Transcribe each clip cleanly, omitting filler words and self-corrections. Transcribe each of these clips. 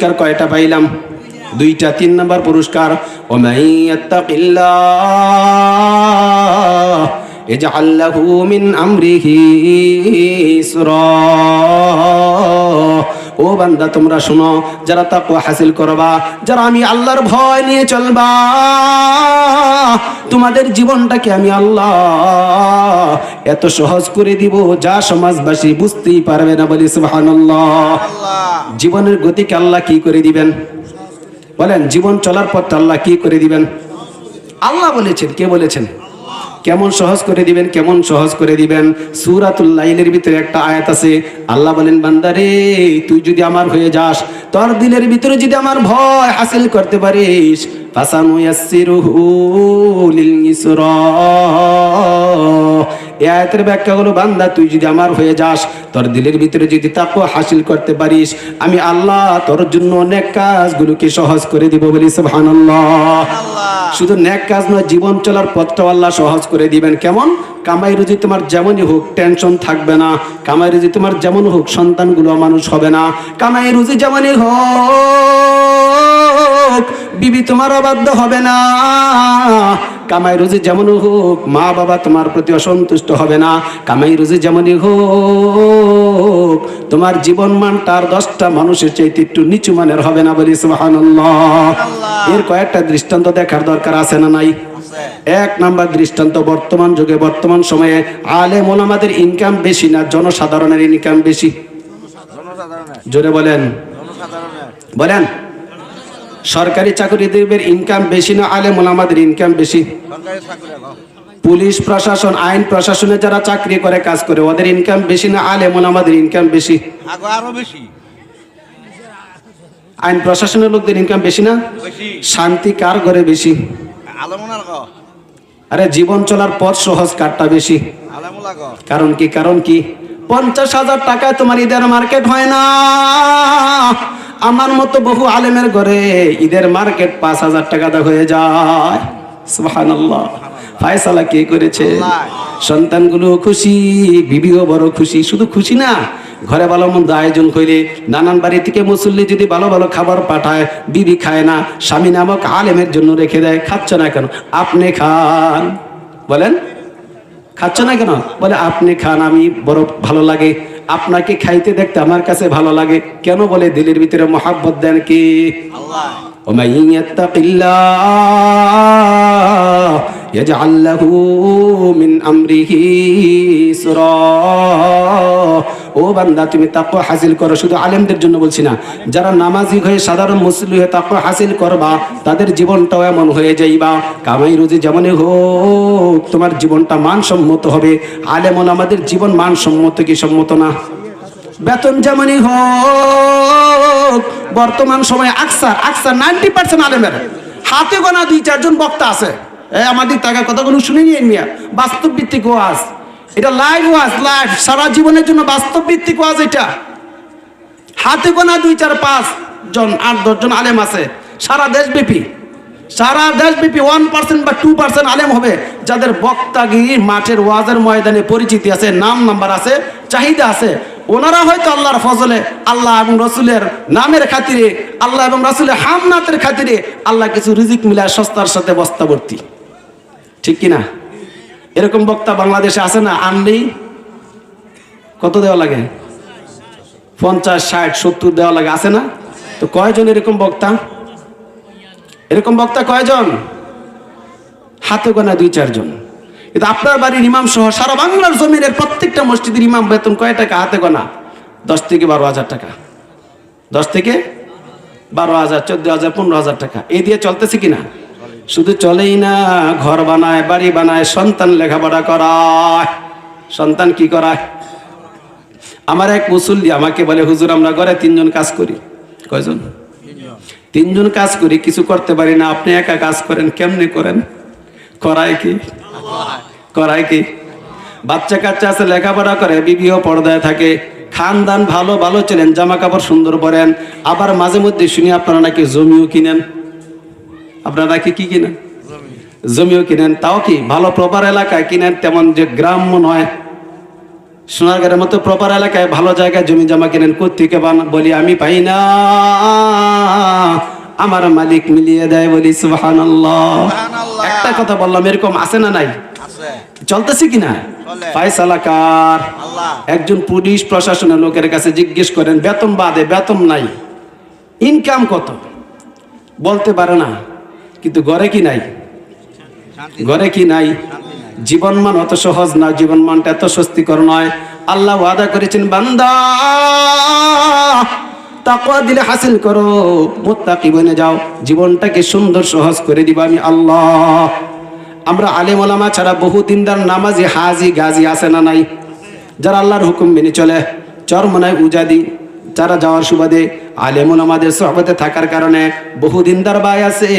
পুরস্কার কয়টা পাইলাম? দুইটা। 3 নাম্বার পুরস্কার, ওমাইয়াত্তাকিল্লাহ ইয়াজআল লাহু মিন আমরিহি ইসরা। ও বান্দা তোমরা শোনো, যারা তাকওয়া হাসিল করবা, যারা আমি আল্লাহর ভয় নিয়ে চলবা, তোমাদের জীবনটাকে আমি আল্লাহ এত সহজ করে দিব যা সমাজবাসী বুঝতেই পারবে না। বলি সুবহানাল্লাহ। জীবনের গতিকে আল্লাহ কি করে দিবেন বলেন? জীবন চলার পথটা আল্লাহ কি করে দিবেন? আল্লাহ বলেছেন। কে বলেছেন? কেমন সহজ করে দিবেন, কেমন সহজ করে দিবেন? সূরাতুল লাইলের ভিতরে একটা আয়াত আছে, আল্লাহ বলেন, বান্দারে তুই যদি আমার হয়ে যাস, তোর দিলের ভিতরে যদি আমার ভয় হাসিল করতে পারিস, ফাসানুয়াসসিরুহু লিল ইসরা। এই আয়াতের ব্যাখ্যা হলো, বান্দা তুই যদি আমার হয়ে যাস, তোর দিলের ভিতরে যদি তাকওয়া হাসিল করতে পারিস, আমি আল্লাহ তোর জন্য নেক কাজগুলোকে সহজ করে দিব। বলি সুবহানাল্লাহ। শুধু নেক কাজ নয়, জীবন চলার পথটাও আল্লাহ সহজ করে দিবেন। কেমন? কামাই রুজি তোমার যেমনই হোক টেনশন থাকবে না। কামাই রুজি তোমার যেমন হোক সন্তানগুলো মানুষ হবে না। কামাই রুজি যেমনই হোক বিবি তোমার অবাধ্য হবে না। কামাই রুজি যেমন হোক মা বাবা তোমার প্রতি অসন্তুষ্ট হবে না। কামাই রুজি যেমনই হোক তোমার জীবন মানটা আর 10টা মানুষের চাইতে একটু নিচু মানের হবে না। বলি সুবহানাল্লাহ। এর কয়েকটা দৃষ্টান্ত দেখার দরকার আছে না নাই? 1 নাম্বার দৃষ্টান্ত, বর্তমান যুগে বর্তমান সময়ে আলেম ওলামাদের ইনকাম বেশি না জনসাধারণের ইনকাম বেশি? জোরে বলেন, বলেন। সরকারি চাকরিজীবীদের ইনকাম বেশি না আলেম ওলামাদের ইনকাম বেশি? পুলিশ প্রশাসন আইন প্রশাসনে যারা চাকরি করে কাজ করে ওদের ইনকাম বেশি না আলেম ওলামাদের ইনকাম বেশি? আরো বেশি। আইন প্রশাসনের লোকদের ইনকাম বেশি না? শান্তি কার ঘরে বেশি? আরে জীবন চলার পথ সহজ কারটা বেশি? কারণ কি? কারণ কি? 50,000 টাকায় তোমার ঈদের মার্কেট হয় না। আমার মতো বহু আলেমের ঘরে ঈদের মার্কেট 5,000 টাকাতে হয়ে যায়। সুবহানাল্লাহ। ফায়সালা কে করেছে? সন্তানগুলো খুশি, বিবিও বড় খুশি। শুধু খুশি না, ঘরে ভালো মন্দ আয়োজন করে নানান বাড়ি থেকে মুসল্লি যদি ভালো ভালো খাবার পাঠায়, বিবি খায় না, স্বামী নামক আলেমের জন্য রেখে দেয়। খাচ্ছ না কেন? আপনি খান। বলেন, খাচ্ছ না কেন? বলে আপনি খান, আমি বড় ভালো লাগে, আপনাকে খাইতে দেখতে আমার কাছে ভালো লাগে। কেন? বলে দিলের ভিতরে মহাব্বত দেন কি আল্লাহ। ওমাইয়াত্তাকিল্লাহ ইয়াজআল লাহু মিন আমরিহি ইসরা। ও বান্দা তুমি তাকওয়া হাসিল করো। শুধু আলেমদের জন্য বলছি না, যারা নামাজি হয়ে সাধারণ মুসলিম হয়ে তাকওয়া হাসিল করবা, তাদের জীবনটাও এমন হয়ে যাইবা, কামাই রুজি যেমনই হোক তোমার জীবনটা মানসম্মত হবে। আলেম ওলামাদের জীবন মানসম্মত কি সম্মত না? বেতন যেমনই হোক, বর্তমান সময়ে আকসার 90% আলেমের হাতে গোনা 2-4 জন বক্তা আছে। আমাদের টাকা কথাগুলো শুনে নিয়ে মিয়া, বাস্তব ভিত্তিক ওয়াজ। এটা লাইভ ওয়াজ, লাইভ সারা জীবনের জন্য বাস্তব ভিত্তিক ওয়াজ। এটা হাতে গোনা 2-4-5 জন 8-10 জন আলেম আছে সারা দেশব্যাপী। সারা দেশব্যাপী 1% বা 2% আলেম হবে যাদের বক্তাগিরি মাঠের ওয়াজের ময়দানে পরিচিতি আছে, নাম নাম্বার আছে, চাহিদা আছে। ওনারা হয়তো আল্লাহর ফজলে, আল্লাহ এবং রসুলের নামের খাতিরে, আল্লাহ এবং রসুলের হামনাতের খাতিরে আল্লাহ কিছু রিজিক মিলায় সস্তার সাথে বস্তা ভর্তি। ঠিক কিনা? এরকম বক্তা বাংলাদেশে আছে না? আনলেই কত দেওয়া লাগে? 50, 60, 70 দেওয়া লাগে, আছে না? তো কয়জন এরকম বক্তা? এরকম বক্তা কয়জন? হাতে গোনা 2-4 জন। কিন্তু আপনার বাড়ির ইমাম সহ সারা বাংলার জমিনের প্রত্যেকটা মসজিদের ইমাম বেতন কয় টাকা? হাতে গোনা 10 থেকে 12,000 টাকা। 10 থেকে 12,000, 14,000, 15,000 টাকা। এই দিয়ে চলতেছে কিনা? শুধু চলেই না, ঘর বানায়, বাড়ি বানায়, সন্তান লেখাপড়া করায়। সন্তান কি করায়? আমার এক মুসল্লি আমাকে বলে, হুজুর আমরা ঘরে 3 জন কাজ করি। কয়জন? 3 জন কাজ করি, কিছু করতে পারি না। আপনি একা কাজ করেন, কেমনে করেন? করায় কি? করায় কি? বাচ্চা কাচ্চা আছে, লেখাপড়া করে, বিবিও পর্দায় থাকে, খানদান ভালো ভালো চলেন, জামা কাপড় সুন্দর পরেন। আবার মাঝে মধ্যে শুনি আপনারা নাকি জমিও কিনেন। আপনারা নাকি কি কিনেন? জমিও কিনেন। তাও কি ভালো প্রপার এলাকায় কিনেন, তেমন যে গ্রাম্য নয়। সোনারগাঁয়ের মতো প্রপার এলাকায় ভালো জায়গায় জমি জমা কেনেন, কোত্থেকে বলি আমি পাই না, আমার মালিক মিলিয়ে দেয়, বলি সুবহানাল্লাহ। একটা কথা বললাম, এরকম আছে না নাই? চলতেছে কিনা? ফায়সালা কার? একজন পুলিশ প্রশাসনের লোকের কাছে জিজ্ঞেস করেন, বেতন বাদে বেতন নাই, ইনকাম কত? বলতে পারে না, কিন্তু ঘরে কি নাই? ঘরে কি নাই? জীবনমান অত সহজ না, জীবনমানটা এত স্বস্তিকর নয়। আল্লাহ ওয়াদা করেছেন, বান্দা তাকওয়া দিলে হাসিল করো, মুত্তাকি বনে যাও, জীবনটাকে সুন্দর সহজ করে দিব আমি আল্লাহ। আমরা আলেম ওলামা ছাড়া বহু দিনদার নামাজি হাজি গাজী আছে না নাই? যারা আল্লাহর হুকুম মেনে চলে, চরমনায় উজাদি যারা যাওয়ার সুবাদে আলেম ওলামাদের সোহবতে থাকার কারণে বহু দিনদার ভাই আছে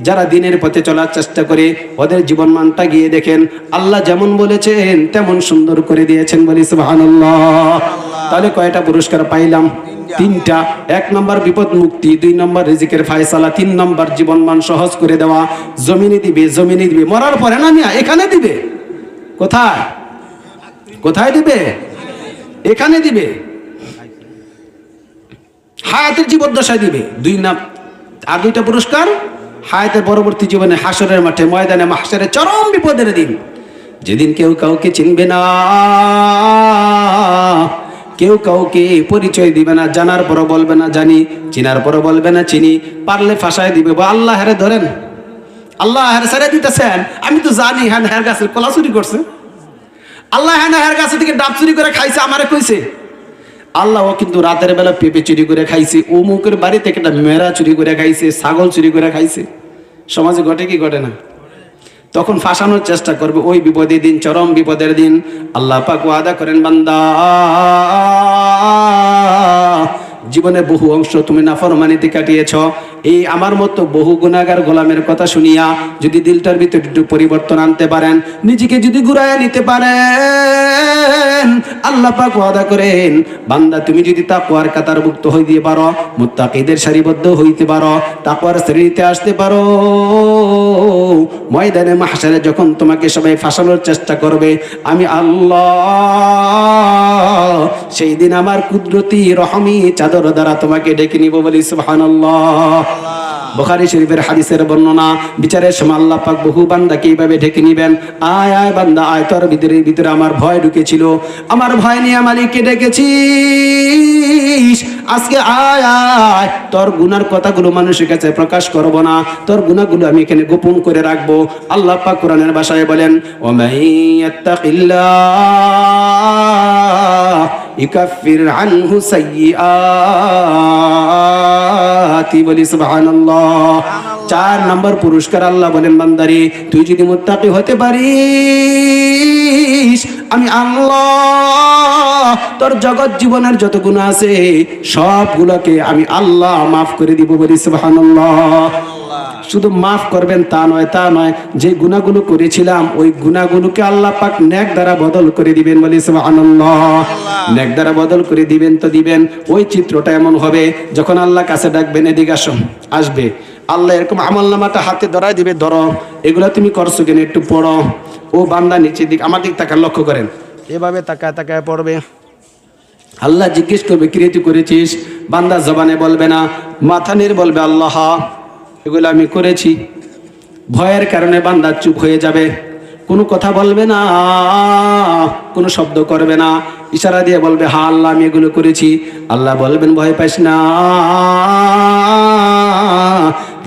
যারা দিনের পথে চলার চেষ্টা করে, ওদের জীবনমানটা গিয়ে দেখেন, আল্লাহ যেমন বলেছেন তেমন সুন্দর করে দিয়েছেন, বলি সুবহানাল্লাহ। তাহলে কয়টা পুরস্কার পাইলাম? তিনটা। 1 নম্বর বিপদ মুক্তি, 2 নম্বর রিজিকের ফায়সালা, 3 নম্বর জীবনমান সহজ করে দেওয়া। জমিনে দিবে, জমিনে দিবে, মরার পরে না মিয়া, এখানে দিবে। কোথায়? কোথায় দিবে? এখানে দিবে, হায়াতের জীবদ্দশায় দিবে। 2টা পুরস্কার হায়াতের পরবর্তী জীবনে, হাসরের মাঠে, ময়দানে মাহশারে, চরম বিপদের দিন, যেদিন কেউ কাউকে চিনবে না, কেউ কাউকে পরিচয় দিবে না, জানার পরও বলবে না জানি, চিনার পরও বলবে না চিনি, পারলে ফাঁসায় দিবে, বা আল্লাহ হেরে ধরেন, আল্লাহ হেরে ছেড়ে দিতেছেন, আমি তো জানি হ্যাঁ হের গাছের কলা চুরি করছে, আল্লাহ হ্যাঁ হের গাছে থেকে ডাব চুরি করে খাইছে, আমারে কইছে। আল্লাহ কিন্তু রাতের বেলা পেঁপে চুরি করে খাইছে, অমুকের বাড়ি থেকে একটা মেরা চুরি করে খাইছে, ছাগল চুরি করে খাইছে। সমাজে ঘটে কি ঘটে না? তখন ফাঁসানোর চেষ্টা করবে, ওই বিপদের দিন, চরম বিপদের দিন। আল্লাহ পাক ওয়াদা করেন, বান্দা জীবনে বহু অংশ তুমি নাফরমানিতে কাটিয়েছ, এই আমার মতো বহু গুনাহগার গোলামের কথা শুনিয়া যদি দিলটার ভিতরে একটু পরিবর্তন আনতে পারেন, নিজেকে যদি ঘুরাইয়া নিতে পারেন, আল্লাহ পাক ওয়াদা করেন, বান্দা তুমি যদি তাকওয়ার কাতারভুক্ত হইতে পারো, মুত্তাকিদের সারিবদ্ধ হইতে পারো, তাকওয়ার শ্রেণীতে আসতে পারো, ময়দানে মাহশারে যখন তোমাকে সবাই ফাঁসানোর চেষ্টা করবে, আমি আল্লাহ সেই দিন আমার কুদরতি রহমি চাদর দ্বারা তোমাকে ডেকে নিব, বলি সুবহানাল্লাহ। বুখারী শরীফের হাদিসের বর্ণনা, বিচারের সময় আল্লাহ পাক বহু বান্দাকে এইভাবে ঢেকে নিবেন, আয় আয় বান্দা আয়, তোর ভিতরে আমার ভয় ঢুকেছিল, আমার ভয় নিয়ে মালিককে ডেকেছিস, আজকে আয় আয়, তোর গুনার কথাগুলো মানুষের কাছে প্রকাশ করব না, তোর গুনাহগুলো আমি এখানে গোপন করে রাখবো। আল্লাহ পাক কোরআনের ভাষায় বলেন, ওয়া মাইয়াত্তাকিল্লাহ ইকাফির আনহু সাইয়্যাতি, বলি সুবহানাল্লাহ। 4 নম্বর পুরস্কার আল্লাহ বলেন, বান্দারে তুই যদি মুত্তাকি হতে পারিস, আমি আল্লাহ তোর জগৎ জীবনের যত গুনাহ আছে সবগুলোকে আমি আল্লাহ মাফ করে দিব, বলি সুবহানাল্লাহ। শুধু মাফ করবেন তা নয়, যে গুনাহগুলো করেছিলাম ওই গুনাহগুলোকে আল্লাহ পাক নেক দ্বারা বদল করে দিবেন, বলি সুবহানাল্লাহ। নেক দ্বারা বদল করে দিবেন তো দিবেন। ওই চিত্রটা এমন হবে, যখন আল্লাহ কাছে ডাকবেন, এদিকে আসবে আল্লাহ, এরকম আমলনামাটা হাতে ধরায় দিবে, ধরো এগুলা তুমি করছো কেন, একটু পড়ো। ও বান্দা নিচের দিক, আমার দিক তাকায় লক্ষ্য করেন, এভাবে তাকায় তাকায় পড়বে। আল্লাহ জিজ্ঞেস করবে, কি রে তুই করেছিস? বান্দা জবানে বলবে না, মাথা নিয়ে বলবে আল্লাহ এগুলো আমি করেছি। ভয়ের কারণে বান্দা চুপ হয়ে যাবে, কোনো কথা বলবে না, কোনো শব্দ করবে না, ইশারা দিয়ে বলবে হ্যাঁ আল্লাহ আমি এগুলো করেছি। আল্লাহ বলবেন, ভয় পাইস না,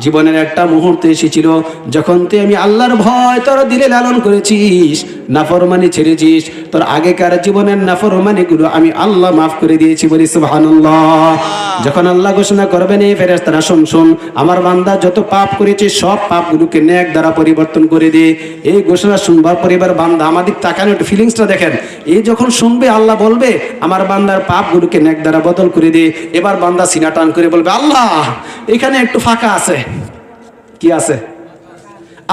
জীবনের একটা মুহূর্ত এসেছিল যখন তুই আমি আল্লাহর ভয় তোর দিলে লালন করেছিস, নাফরমানি ছেড়েছিস, তোর আগেকার জীবনের নাফরমানিগুলো আমি আল্লাহ মাফ করে দিয়েছি, বলি সুবহানাল্লাহ। যখন আল্লাহ ঘোষণা করবেন, এই ফেরেশতারা শুন, আমার বান্দা যত পাপ করেছে সব পাপগুলোকে নেক দ্বারা পরিবর্তন করে দে। এই ঘোষণা শুনবার পর এবার বান্দা আমাদের তাকানো, একটু ফিলিংসটা দেখেন, এই যখন শুনবে আল্লাহ বলবে আমার বান্দার পাপগুলোকে নেক দ্বারা বদল করে দে, এবার বান্দা সিনা টান করে বলবে আল্লাহ এখানে একটু ফাঁকা আছে। কি আছে?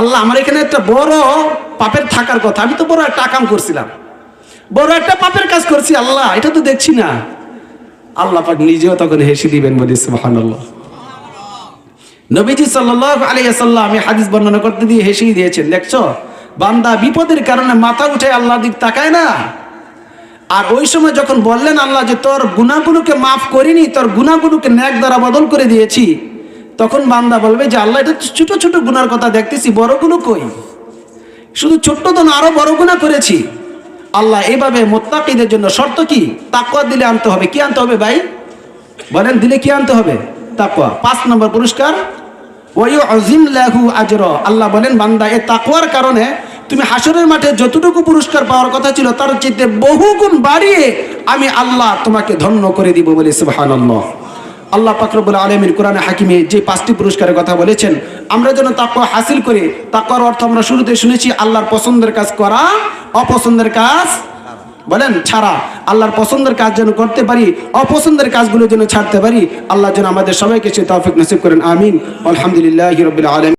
আল্লাহ আমার এখানে একটা বড় পাপের থাকার কথা, আমি তো বড় একটা কাম করছিলাম, বড় একটা পাপের কাজ করছি, আল্লাহ এটা তো দেখছি না। আল্লাহ পাক নিজেও তখন হেসে দিবেন, বলি সুবহানাল্লাহ। নবীজি সাল্লাল্লাহু আলাইহি ওয়াসাল্লাম এই হাদিস বর্ণনা করতে দিয়ে হেসেই দিয়েছেন, দেখছো বান্দা বিপদের কারণে মাথা উঠে আল্লাহর দিক তাকায় না, আর ওই সময় যখন বললেন আল্লাহ যে তোর গুনাহগুলোকে মাফ করিনি, তোর গুনাহগুলোকে নেক দ্বারা বদল করে দিয়েছি, তখন বান্দা বলবে যে আল্লাহ এটা ছোট ছোট গুনার কথা দেখতেছি, বড়গুলো কই? শুধু ছোট্ট তো না, আরো বড় গুনাহ করেছি। আল্লাহ এইভাবে মুত্তাকিদের জন্য শর্ত কি? তাকওয়া দিলে আনতে হবে। কি আনতে হবে ভাই বলেন? দিলে কি আনতে হবে? তাকওয়া। 5 নম্বর পুরস্কার, ওয়ায়ুযিম লাহু আজরা। আল্লাহ বলেন বান্দা এই তাকওয়ার কারণে তুমি হাসরের মাঠে যতটুকু পুরস্কার পাওয়ার কথা ছিল তার চেয়ে বহুগুণ বাড়িয়ে আমি আল্লাহ তোমাকে ধন্য করে দিব বলে সুবহানাল্লাহ। আল্লাহ পাক রব্বুল আলামিন কোরআনে হাকিমে যে 5টি পুরস্কারের কথা বলেছেন, আমরা যেন তাকওয়া হাসিল করি। তাকওয়ার অর্থ আমরা শুরুতে শুনেছি আল্লাহর পছন্দের কাজ করা, অপছন্দের কাজ বলেন ছাড়া। আল্লাহর পছন্দের কাজ যেন করতে পারি, অপছন্দের কাজগুলো যেন ছাড়তে পারি। আল্লাহ যেন আমাদের সবাইকে সে তৌফিক নসিব করেন। আমিন। আলহামদুলিল্লাহি রাব্বিল আলামিন।